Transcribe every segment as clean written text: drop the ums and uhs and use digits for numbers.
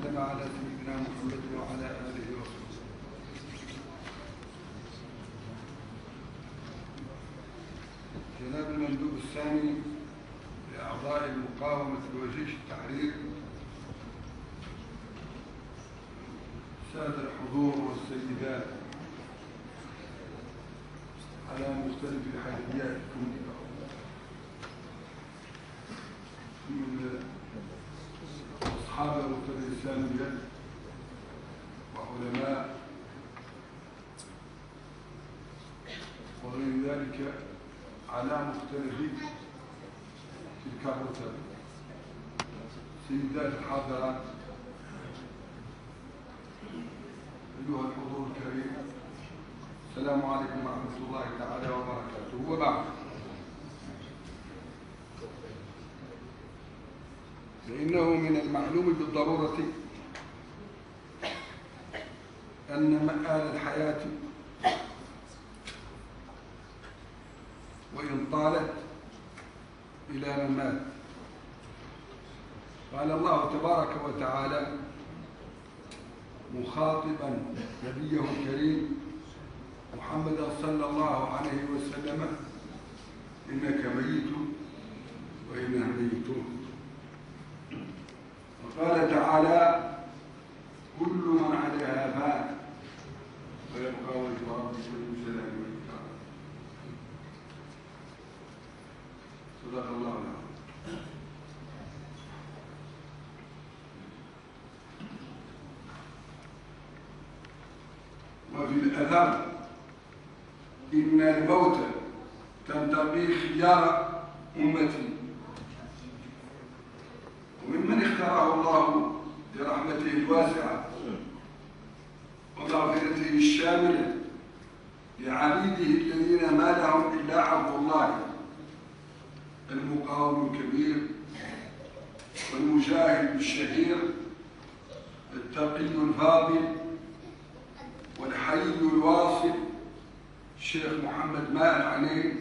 وسلم على سيدنا محمد وعلى آله وصحبه. جناب المندوب الثاني لأعضاء المقاومة وجيش التحرير، السادة الحضور والسيدات على مختلف حيثياتكم، من أصحاب الرتب الإسلامية وعلماء وغير ذلك على مختلف تلك الرتب، سيدات الحاضرات، أيها الحضور الكريم، السلام عليكم ورحمة الله تعالى وبركاته. وبعد، فإنه من المعلوم بالضرورة أن مآل الحياة وإن طالت إلى ممات. قال الله تبارك وتعالى مخاطبا نبيه الكريم محمدا صلى الله عليه وسلم: إنك ميت وإننا ميتون. وقال تعالى: كل من عليها فان ويبقى وجه ربك ذو الجلال والإكرام. صدق الله العظيم. وفي الأثر: إن الموت تنتقي خيار أمتي. وممن اختاره الله برحمته الواسعة ومغفرته الشاملة لعبيده الذين ما لهم إلا عفو الله، المقاوم الكبير والمجاهد الشهير، التقي الفاضل والحي الواصل، الشيخ محمد ماء العنين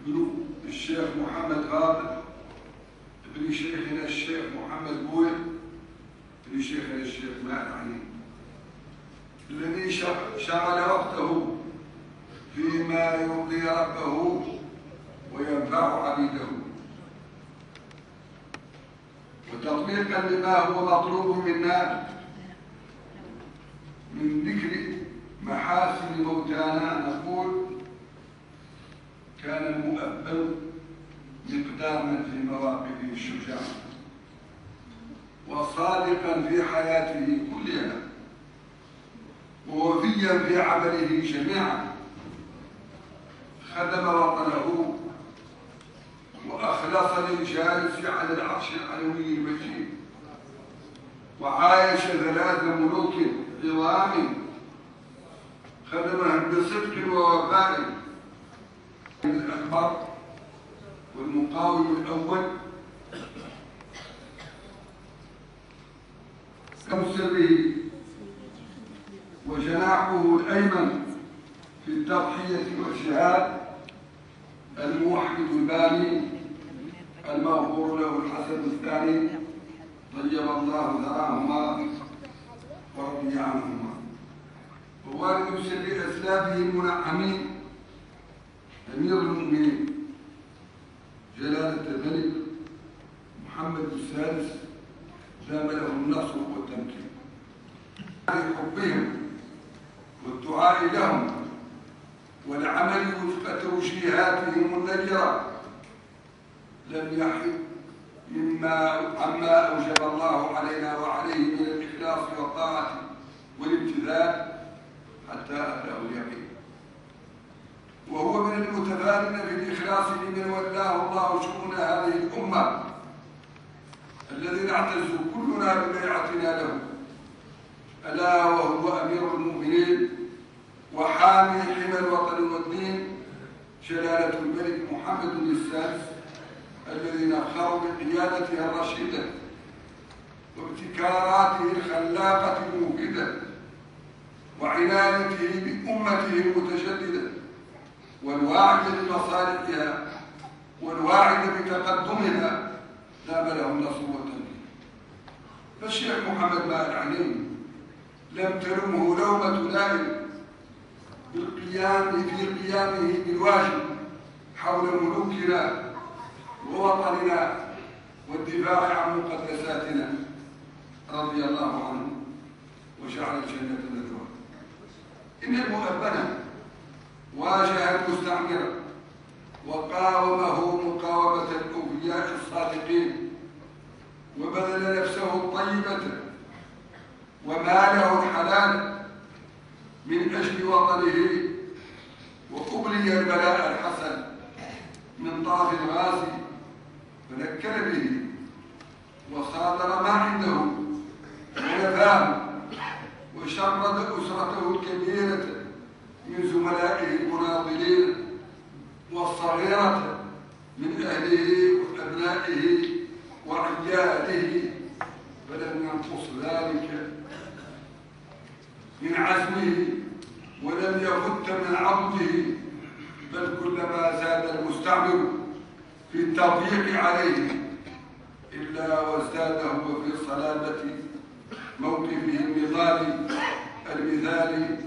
ابن الشيخ محمد غابر ابن شيخنا الشيخ محمد بوير ابن شيخنا الشيخ ماء العنين، الذي شغل وقته فيما يرضي ربه وينفع عبيده، وتطبيقا لما هو مطلوب منا من ذكر محاسن موتانا، نقول: كان المؤبد مقداما في مواقفه الشجاعة وصادقا في حياته كلها ووفيا في عمله جميعا، خدم وطنه وأخلص للجالس على العرش العلوي المجيد، وعايش 3 ملوك عظام خدمهم بصدق ووفاء. الأكبر والمقاوم الأول كمسره وجناحه الأيمن في التضحية والجهاد، الموحد الباني المغفور له الحسن الثاني، طيب الله ثراهما ورضي عنهما، ووالد سر أسلافه المنعمين أمير المؤمنين جلالة الملك محمد السادس دام له النصر والتمكين. لحبهم والدعاء لهم والعمل وفق توجيهاتهم النيرة لم يحد عما أوجب الله علينا وعليه من الإخلاص والطاعة والامتثال حتى أتاه اليقين. وهو من المتفانين في الإخلاص لمن ولاه الله شؤون هذه الأمة، الذي نعتز كلنا ببيعتنا له، ألا وهو أمير المؤمنين وحامي حمى الوطن والدين، جلالة الملك محمد السادس، الذي نفخر بقيادته الرشيدة وابتكاراته الخلاقة الموجدة وعنايته بأمته المتجددة والواعدة بمصالحها والواعدة بتقدمها، دام له النصر والتمكين. فالشيخ محمد مال علي لم تلمه لومة لائم في قيامه بالواجب حول ملوكنا ووطننا والدفاع عن مقدساتنا رضي الله عنه وجعل الجنة مثواه. إن المؤمن واجه المستعمر وقاومه مقاومة الأوفياء الصادقين وبذل نفسه الطيبة وماله الحلال من أجل وطنه، وأبلي البلاء الحسن من طرف الغازي فنكل به وصادر ما عنده ونفاه وشرد أسرته الكبيرة من زملائه المناضلين والصغيرة من أهله وأبنائه وعياله، فلم ينقص ذلك من عزمه ولم يفت من عضده، بل كلما زاد المستعمر في التضييق عليه إلا وازداد هو في صلابة موقفه المثالي